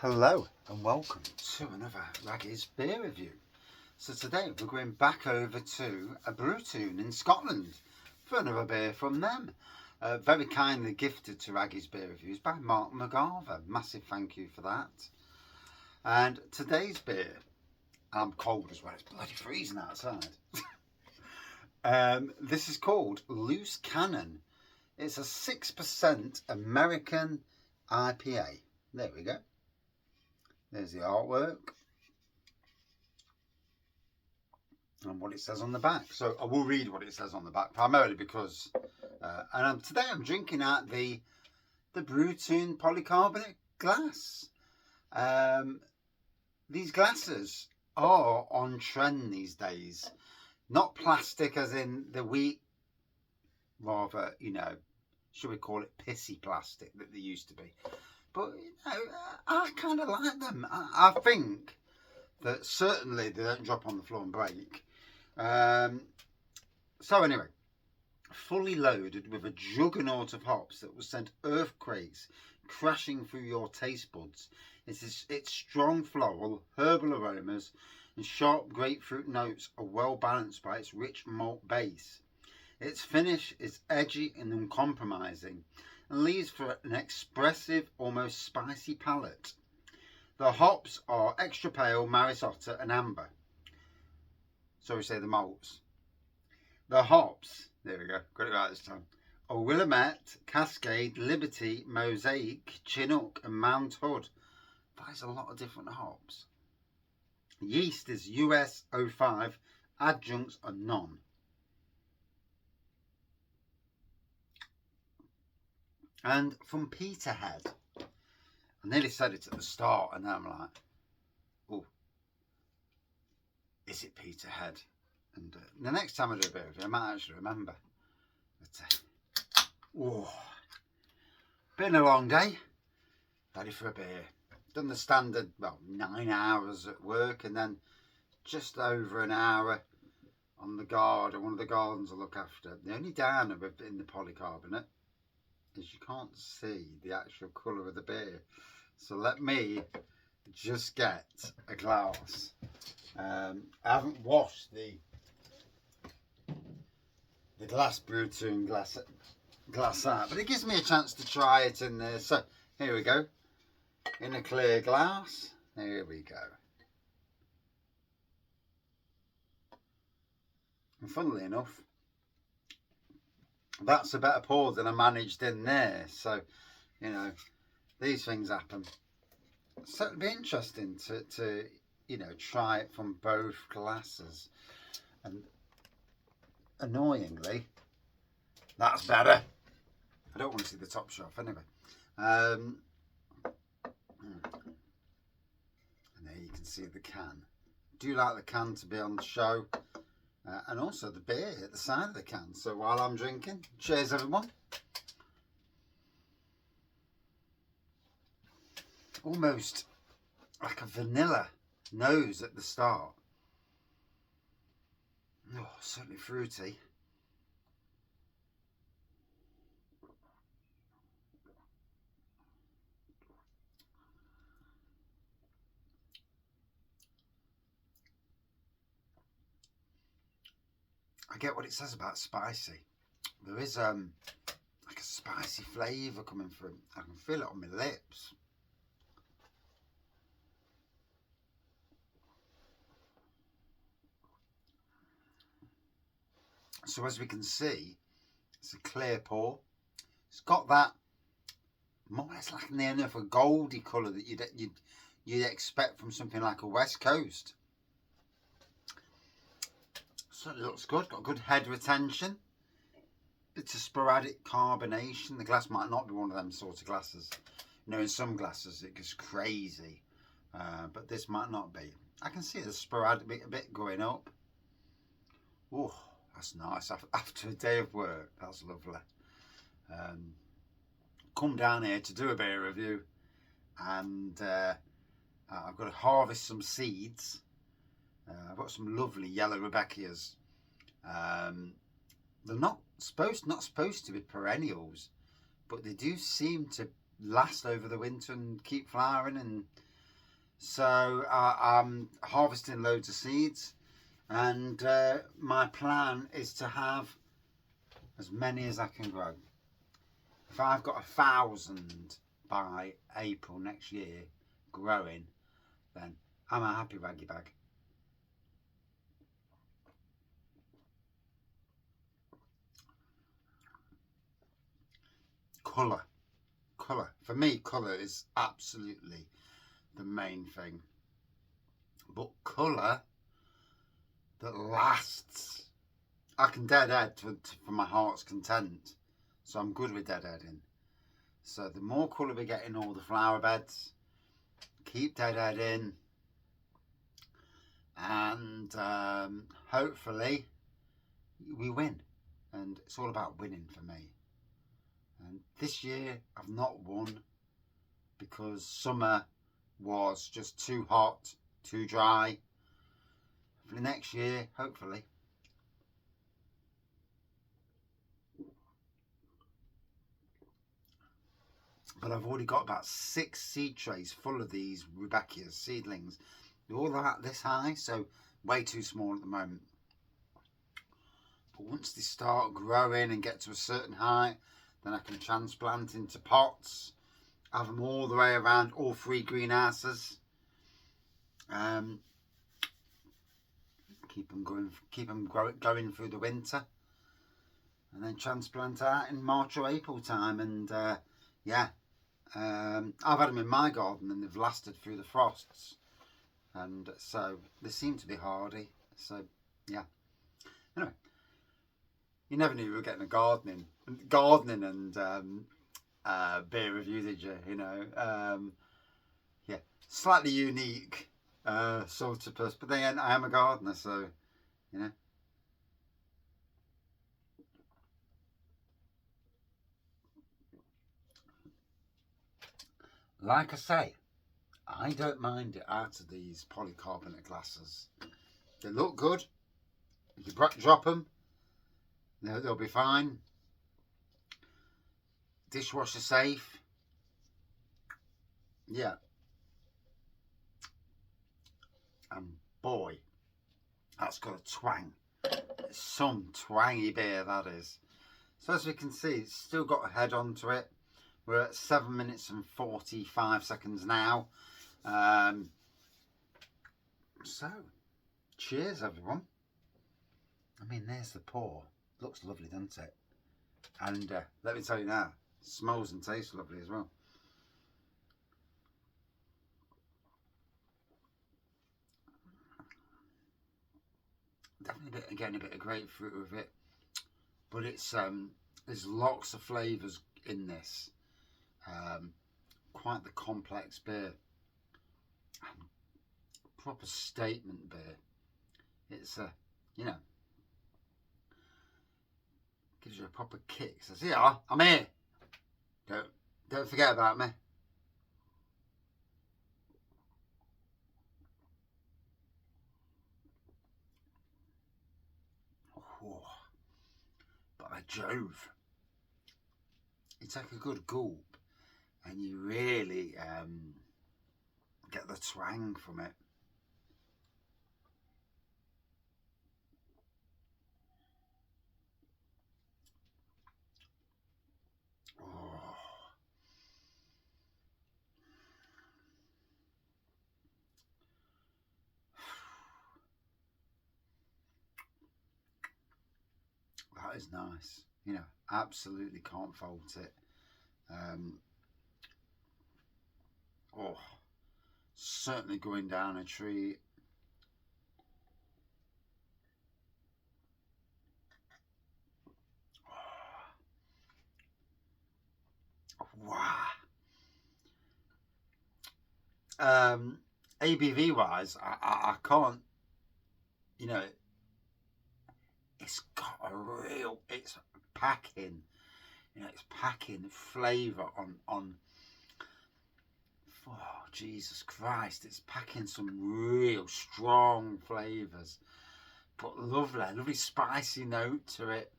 Hello and welcome to another Raggy's beer review. So today we're going back over to a Brewtoon in Scotland for another beer from them. Very kindly gifted to Raggy's beer reviews by Mark McGarver. Massive thank you for that. And today's beer, I'm cold as well, it's bloody freezing outside. This is called Loose Cannon. It's a 6% American IPA. There we go. There's the artwork and what it says on the back. So I will read what it says on the back primarily because, today I'm drinking out the Brewtoon polycarbonate glass. These glasses are on trend these days. Not plastic as in the wheat, rather, should we call it pissy plastic that they used to be. But, I kind of like them. I think that certainly they don't drop on the floor and break. So anyway, fully loaded with a juggernaut of hops that will send earthquakes crashing through your taste buds. Its strong floral, herbal aromas and sharp grapefruit notes are well balanced by its rich malt base. Its finish is edgy and uncompromising and leaves for an expressive, almost spicy palate. The hops are extra pale, Maris Otter and amber. So we say the malts. The hops, there we go, got it right this time, are Willamette, Cascade, Liberty, Mosaic, Chinook and Mount Hood. That is a lot of different hops. Yeast is US 05, adjuncts are none. And from Peterhead, I nearly said it at the start and then I'm like, oh, is it Peterhead? And the next time I do a beer review I might actually remember. But, been a long day, ready for a beer. Done the standard, 9 hours at work and then just over an hour on the garden, one of the gardens I look after. The only downer in the polycarbonate is you can't see the actual colour of the beer. So let me just get a glass. I haven't washed the glass Brewtoon glass out, but it gives me a chance to try it in there. So here we go, in a clear glass. Here we go. And funnily enough, that's a better pour than I managed in there. So, these things happen. So it'd be interesting to try it from both glasses. And annoyingly, that's better. I don't want to see the top shelf anyway. And there you can see the can. I do like the can to be on the show. And also the beer at the side of the can. So while I'm drinking, cheers everyone. Almost like a vanilla nose at the start. Oh, certainly fruity. I get what it says about spicy. There is like a spicy flavour coming through. I can feel it on my lips. So as we can see, it's a clear pour. It's got that more or less like near enough a goldy colour that you'd expect from something like a West Coast. Certainly looks good. Got good head retention. Bit of sporadic carbonation. The glass might not be one of them sort of glasses. In some glasses it gets crazy, but this might not be. I can see the sporadic bit going up. Oh, that's nice. After a day of work, that's lovely. Come down here to do a beer review, and I've got to harvest some seeds. I've got some lovely yellow Rebecca's. They're not supposed to be perennials, but they do seem to last over the winter and keep flowering. And So I'm harvesting loads of seeds, and my plan is to have as many as I can grow. If I've got 1,000 by April next year growing, then I'm a happy raggy bag. Colour. For me, colour is absolutely the main thing. But colour that lasts. I can deadhead for my heart's content, so I'm good with deadheading. So the more colour we get in all the flower beds, keep deadheading, and hopefully we win. And it's all about winning for me. And this year I've not won because summer was just too hot, too dry. For the next year, hopefully. But I've already got about 6 seed trays full of these Rudbeckias seedlings. They're all about this high, so way too small at the moment. But once they start growing and get to a certain height, then I can transplant into pots, have them all the way around all 3 greenhouses. Keep them going through the winter, and then transplant out in March or April time. And yeah, I've had them in my garden and they've lasted through the frosts, and so they seem to be hardy. So yeah. Anyway, you never knew we were getting a gardening and beer review, did you? You know, yeah, slightly unique sort of person, but then I am a gardener, so you know. Like I say, I don't mind it out of these polycarbonate glasses. They look good. If you drop them, they'll be fine. Dishwasher safe. Yeah. And boy, that's got a twang. It's some twangy beer, that is. So as we can see, it's still got a head onto it. We're at 7 minutes and 45 seconds now. So, cheers everyone. I mean, there's the pour. Looks lovely, doesn't it? And let me tell you now, smells and tastes lovely as well. Definitely getting a bit of grapefruit with it, but it's there's lots of flavours in this. Quite the complex beer. Proper statement beer. It's you know, gives you a proper kick. Says, yeah, I'm here. Don't forget about me. Oh, by Jove. You take a good gulp and you really get the twang from it. Oh. That is nice. You know, absolutely can't fault it. Oh, certainly going down a tree. Wow. ABV wise, I can't, you know, it's got a real, it's packing, you know, it's packing flavour on, oh, Jesus Christ, it's packing some real strong flavours, but lovely spicy note to it.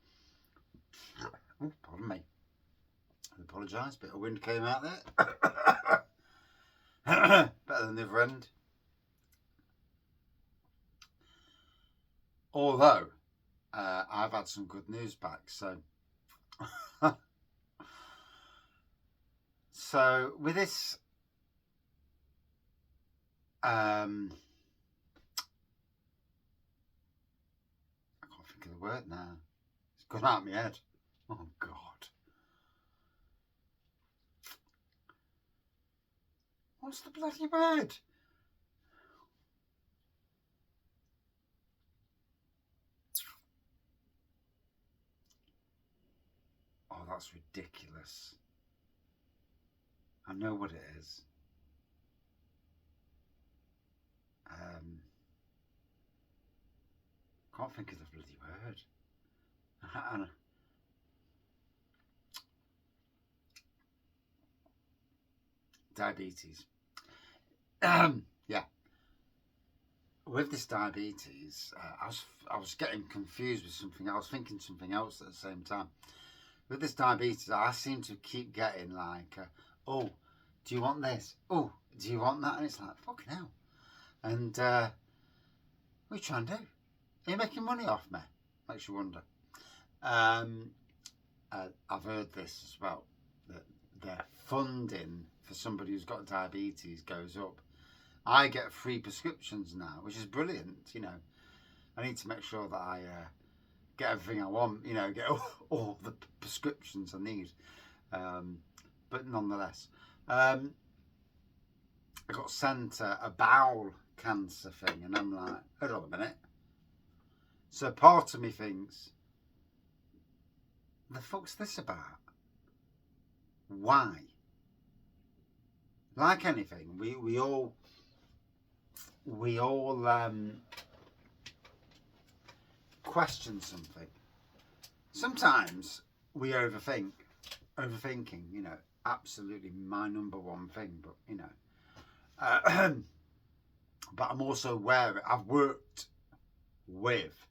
Oh, pardon me. I apologise, bit of wind came out there. Better on the other end. Although I've had some good news back, so so with this I can't think of the word now. It's gone out of my head. Oh God. What's the bloody word? Oh, that's ridiculous. I know what it is. Can't think of the bloody word. Diabetes. Yeah. With this diabetes, I was getting confused with something. I was thinking something else at the same time. With this diabetes, I seem to keep getting like, oh, do you want this? Oh, do you want that? And it's like, fucking hell. And what are you trying to do? Are you making money off me? Makes you wonder. I've heard this as well, that their funding for somebody who's got diabetes goes up. I get free prescriptions now, which is brilliant. You know, I need to make sure that I get everything I want. You know, get all the prescriptions I need. But nonetheless, I got sent a bowel cancer thing, and I'm like, hold on a minute. So part of me thinks, the fuck's this about? Why? Like anything, we all question something. Sometimes we overthink. Overthinking, you know, absolutely my number one thing. But you know, but I'm also aware of it. I've worked with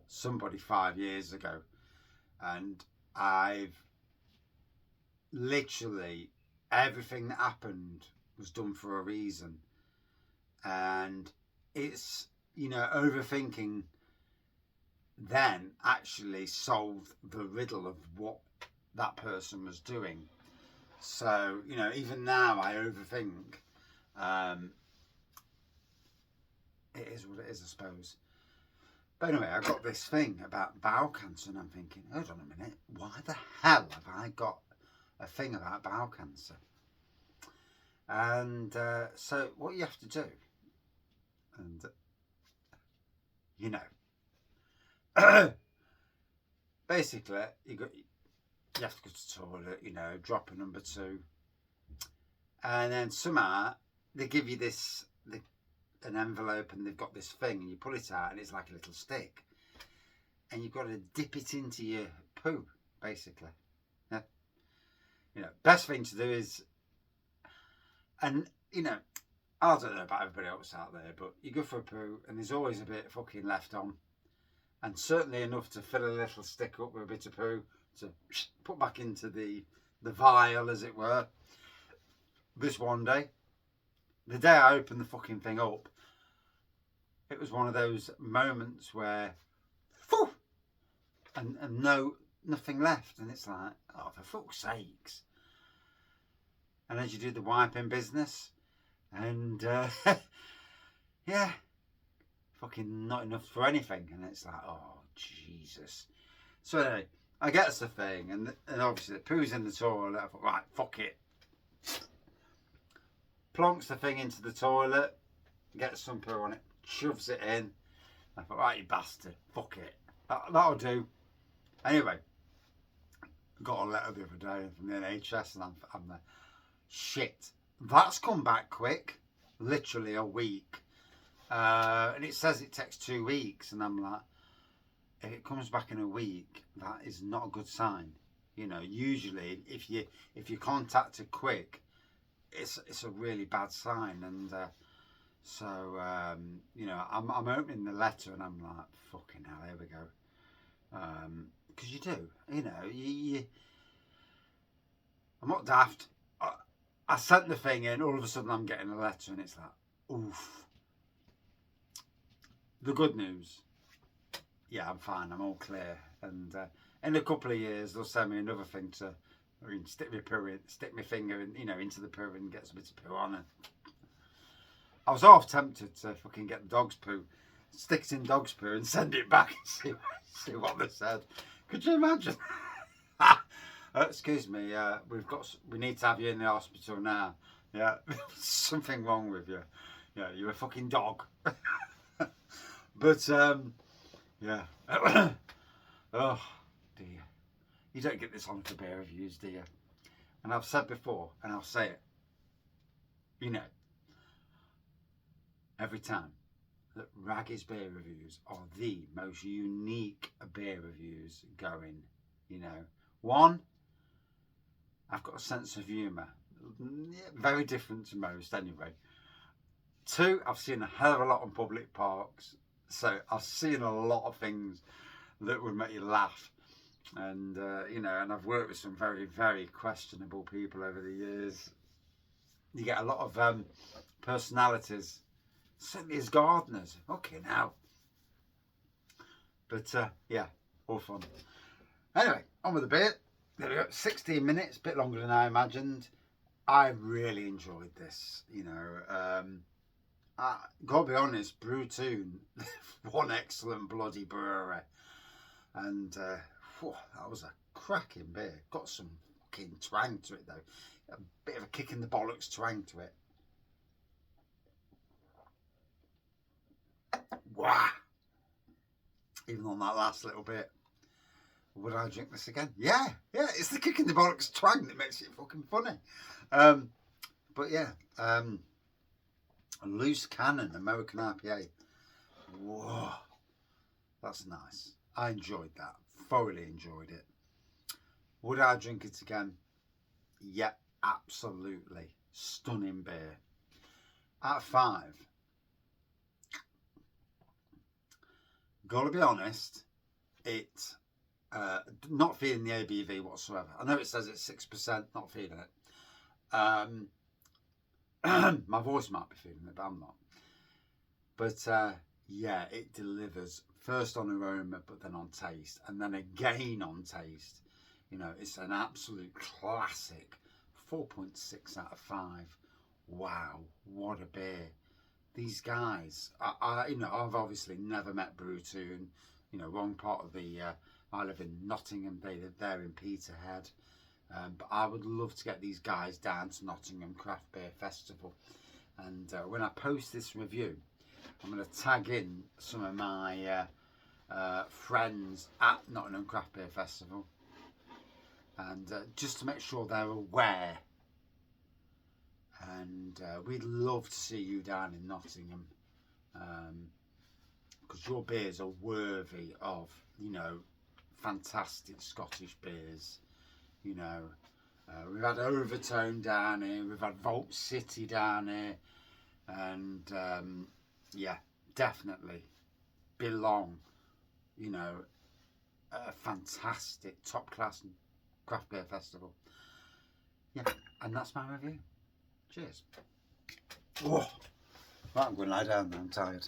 somebody 5 years ago, and I've literally, everything that happened was done for a reason. And it's, you know, overthinking then actually solved the riddle of what that person was doing. So, you know, even now I overthink. It is what it is, I suppose. But anyway, I got this thing about bowel cancer, and I'm thinking, hold on a minute, why the hell have I got a thing about bowel cancer? And so what you have to do, and you know, basically you have to go to the toilet, you know, dropper number 2, and then somehow they give you this an envelope, and they've got this thing, and you pull it out, and it's like a little stick, and you've got to dip it into your poo, basically. Yeah. You know, best thing to do is, and you know, I don't know about everybody else out there, but you go for a poo, and there's always a bit fucking left on, and certainly enough to fill a little stick up with a bit of poo to put back into the vial, as it were. This one day, the day I opened the fucking thing up, it was one of those moments where, phew, and nothing left, and it's like, oh, for fuck's sakes. And as you do the wiping business, and yeah, fucking not enough for anything, and it's like, oh Jesus. So anyway, I get the thing, and obviously the poo's in the toilet. I thought, right, fuck it. Plonks the thing into the toilet, gets some poo on it, shoves it in. I thought, right, you bastard, fuck it, that'll do. Anyway, got a letter the other day from the NHS, and I'm there. Shit, that's come back quick, literally a week, and it says it takes 2 weeks, and I'm like, if it comes back in a week, that is not a good sign. You know, usually if you contact it quick, it's a really bad sign. And so you know, I'm opening the letter, and I'm like, fucking hell, here we go. Because you do, you know, I'm not daft. I sent the thing in, all of a sudden I'm getting a letter and it's like, oof. The good news, yeah, I'm fine, I'm all clear. And in a couple of years they'll send me another thing to stick my finger in, into the poo and get some bits of poo on it. I was half tempted to fucking get the dog's poo, stick it in dog's poo and send it back and see what they said. Could you imagine? Excuse me, we need to have you in the hospital now. Yeah, something wrong with you. Yeah, you're a fucking dog. But yeah. Oh dear, you don't get this on for beer reviews, do you? And I've said before, and I'll say it. Every time that Raggy's beer reviews are the most unique beer reviews going. One, I've got a sense of humour, very different to most anyway. Two, I've seen a hell of a lot on public parks, so I've seen a lot of things that would make you laugh. And and I've worked with some very, very questionable people over the years. You get a lot of personalities, certainly as gardeners. Okay, now. But yeah, all fun. Anyway, on with the beer. There we go, 16 minutes, a bit longer than I imagined. I really enjoyed this. I gotta be honest, Brewtoon, one excellent bloody brewery. And that was a cracking beer. Got some fucking twang to it though. A bit of a kick in the bollocks twang to it. Wow. Even on that last little bit. Would I drink this again? Yeah, it's the kick in the bollocks twang that makes it fucking funny. But yeah, Loose Cannon American IPA. Whoa, that's nice. I enjoyed that. Thoroughly enjoyed it. Would I drink it again? Yeah, absolutely. Stunning beer. Out of 5, gotta be honest, it not feeling the ABV whatsoever. I know it says it's 6%, not feeling it. My voice might be feeling it, but I'm not. But yeah, it delivers first on aroma, but then on taste, and then again on taste. It's an absolute classic. 4.6 out of 5. Wow, what a beer. These guys, I've obviously never met Brewtoon. Wrong part of the. I live in Nottingham. They live there in Peterhead. But I would love to get these guys down to Nottingham Craft Beer Festival. And when I post this review, I'm going to tag in some of my friends at Nottingham Craft Beer Festival. And just to make sure they're aware. And we'd love to see you down in Nottingham. Because your beers are worthy of, fantastic Scottish beers. We've had Overtone down here, we've had Vault City down here, and yeah, definitely belong, a fantastic top class craft beer festival. Yeah, and that's my review. Cheers. Oh, right, I'm going to lie down now, I'm tired.